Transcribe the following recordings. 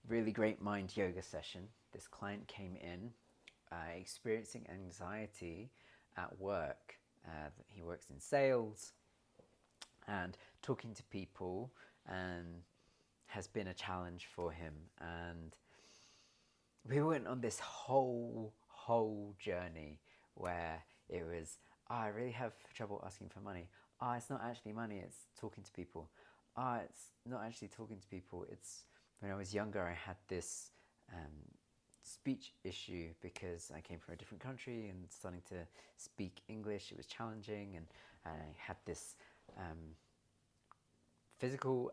really great mind yoga session. This client came in experiencing anxiety at work. He works in sales and talking to people and has been a challenge for him. And we went on this whole journey where it was, oh, I really have trouble asking for money. Oh, it's not actually money, it's talking to people. Oh, it's not actually talking to people. It's when I was younger, I had this speech issue because I came from a different country and starting to speak English, it was challenging, and I had this physical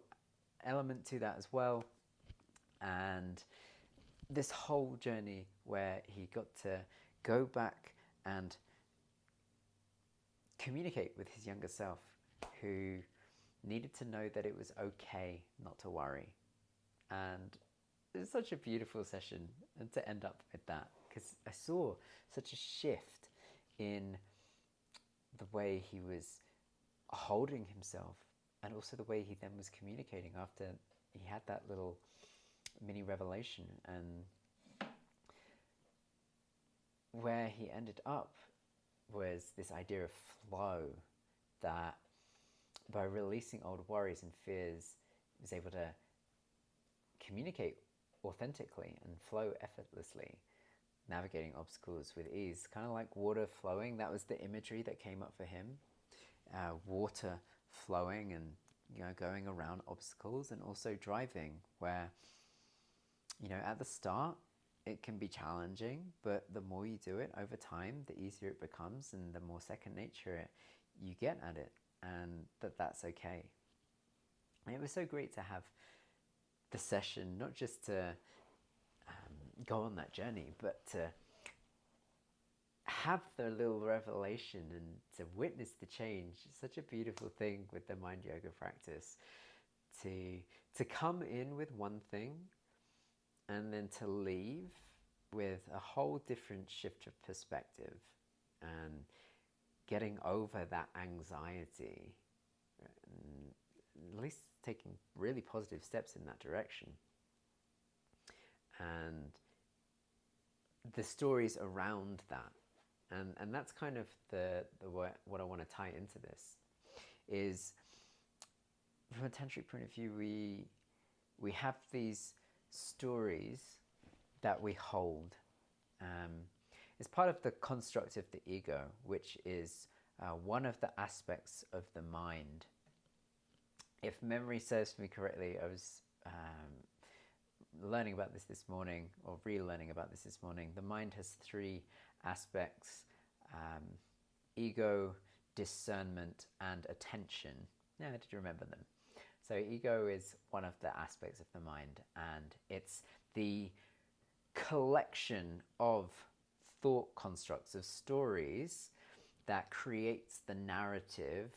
element to that as well. And this whole journey where he got to go back and communicate with his younger self, who needed to know that it was okay not to worry. And it's such a beautiful session, and to end up with that, because I saw such a shift in the way he was holding himself, and also the way he then was communicating after he had that little mini revelation. And where he ended up was this idea of flow, that by releasing old worries and fears, he was able to communicate authentically and flow effortlessly, navigating obstacles with ease, kind of like water flowing. That was the imagery that came up for him. Water flowing and going around obstacles, and also driving, where at the start it can be challenging, but the more you do it over time, the easier it becomes, and the more second nature you get at it, and that's okay. And it was so great to have the session, not just to go on that journey, but to have the little revelation and to witness the change. It's such a beautiful thing with the mind yoga practice, to come in with one thing and then to leave with a whole different shift of perspective, and getting over that anxiety, and at least taking really positive steps in that direction. And the stories around that, and that's kind of the what I want to tie into this is, from a tantric point of view, we have these stories that we hold. It's part of the construct of the ego, which is one of the aspects of the mind. If memory serves me correctly, I was learning about this morning, or relearning about this morning. The mind has three aspects: ego, discernment, and attention. Yeah, did you remember them? So ego is one of the aspects of the mind, and it's the collection of thought constructs, of stories, that creates the narrative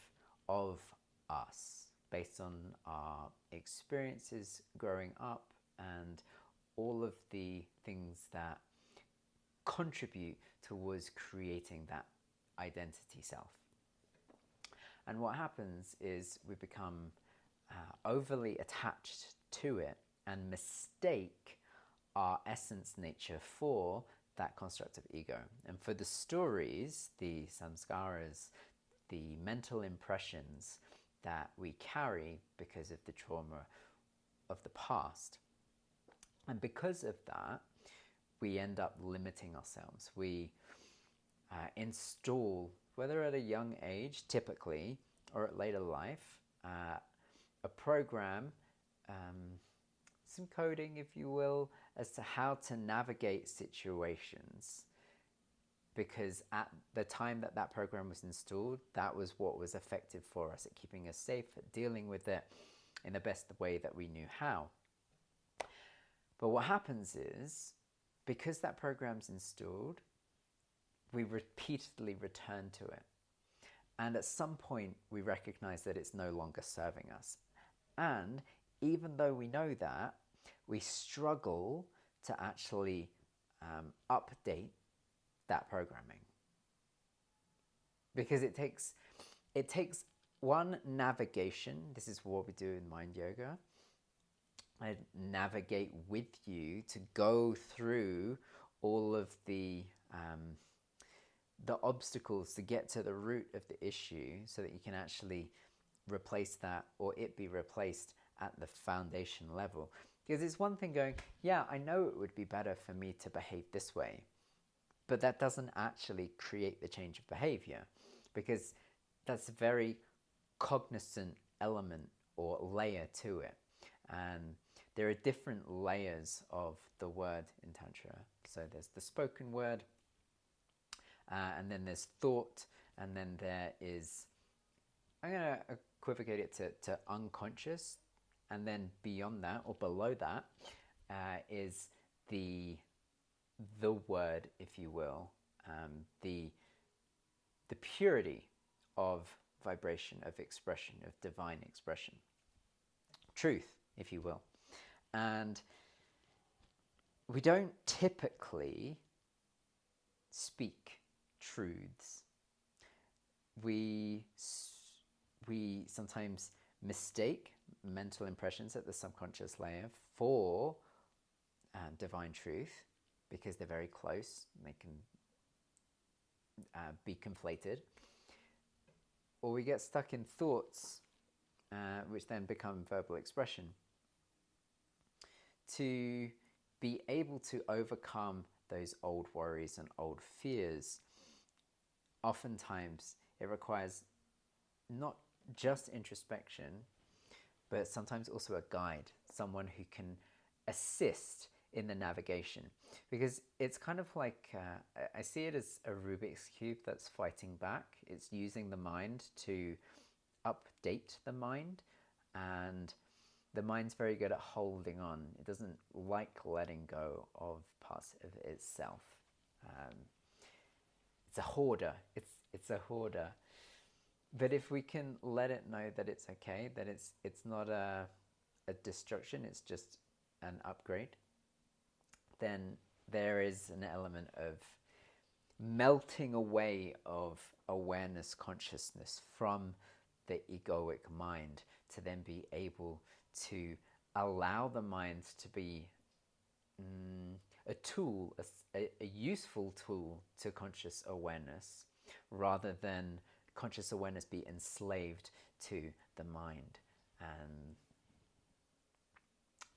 of us based on our experiences growing up and all of the things that contribute towards creating that identity self. And what happens is we become overly attached to it and mistake our essence nature for that construct of ego. And for the stories, the samskaras, the mental impressions that we carry because of the trauma of the past. And because of that, we end up limiting ourselves. We install, whether at a young age, typically, or at later life, a program, some coding, if you will, as to how to navigate situations. Because at the time that program was installed, that was what was effective for us at keeping us safe, at dealing with it in the best way that we knew how. But what happens is, because that program's installed, we repeatedly return to it. And at some point, we recognize that it's no longer serving us. And even though we know that, we struggle to actually update that programming. Because it takes one, navigation. This is what we do in mind yoga. I navigate with you to go through all of the obstacles to get to the root of the issue, so that you can actually replace that, or it be replaced at the foundation level. Because it's one thing going, yeah, I know it would be better for me to behave this way, but that doesn't actually create the change of behavior, because that's a very cognizant element or layer to it. And there are different layers of the word in Tantra. So there's the spoken word, and then there's thought, and then there is, I'm going to equivocate it to unconscious, and then beyond that, or below that, is the word, if you will, the purity of vibration, of expression, of divine expression, truth, if you will. And we don't typically speak truths. We sometimes mistake mental impressions at the subconscious layer for divine truth, because they're very close. They can be conflated. Or we get stuck in thoughts, which then become verbal expression. To be able to overcome those old worries and old fears, oftentimes it requires not just introspection, but sometimes also a guide, someone who can assist in the navigation. Because it's kind of like, I see it as a Rubik's Cube that's fighting back. It's using the mind to update the mind, and the mind's very good at holding on. It doesn't like letting go of parts of itself. It's a hoarder. It's a hoarder. But if we can let it know that it's okay, that it's not a destruction, it's just an upgrade, then there is an element of melting away of awareness, consciousness from the egoic mind, to then be able to allow the mind to be a tool, a useful tool to conscious awareness, rather than conscious awareness be enslaved to the mind.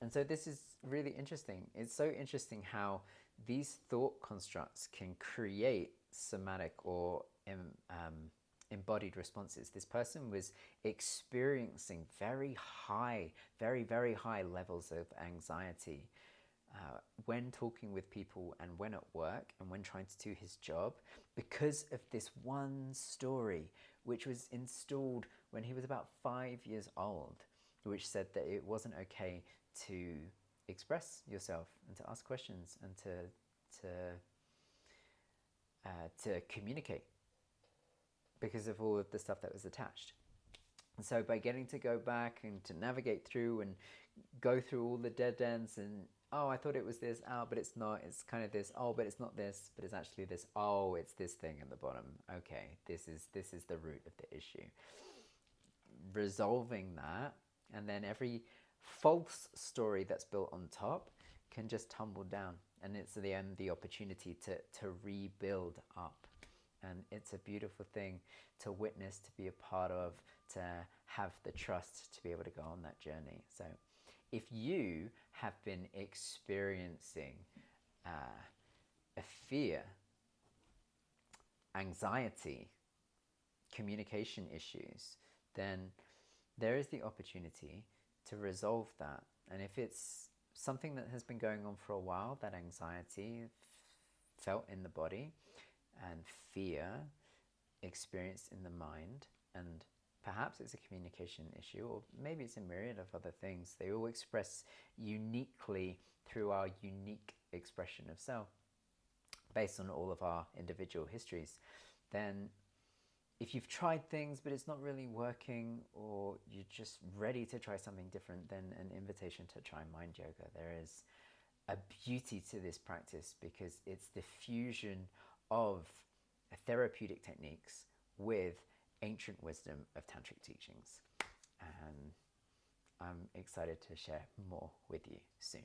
And so this is really interesting. It's so interesting how these thought constructs can create somatic or embodied responses. This person was experiencing very high, very, very high levels of anxiety when talking with people, and when at work, and when trying to do his job, because of this one story which was installed when he was about 5 years old, which said that it wasn't okay to express yourself and to ask questions and to communicate, because of all of the stuff that was attached. And so by getting to go back and to navigate through and go through all the dead ends, and oh, I thought it was this, oh, but it's not, it's kind of this, oh, but it's not this, but it's actually this, oh, it's this thing at the bottom. Okay, this is the root of the issue. Resolving that, and then every false story that's built on top can just tumble down, and it's the opportunity to rebuild up. And it's a beautiful thing to witness, to be a part of, to have the trust to be able to go on that journey. So if you have been experiencing a fear, anxiety, communication issues, then there is the opportunity to resolve that. And if it's something that has been going on for a while, that anxiety felt in the body, and fear experienced in the mind, and perhaps it's a communication issue, or maybe it's a myriad of other things. They all express uniquely through our unique expression of self, based on all of our individual histories. Then if you've tried things but it's not really working, or you're just ready to try something different, then an invitation to try Mind Yoga. There is a beauty to this practice, because it's the fusion of therapeutic techniques with ancient wisdom of tantric teachings. And I'm excited to share more with you soon.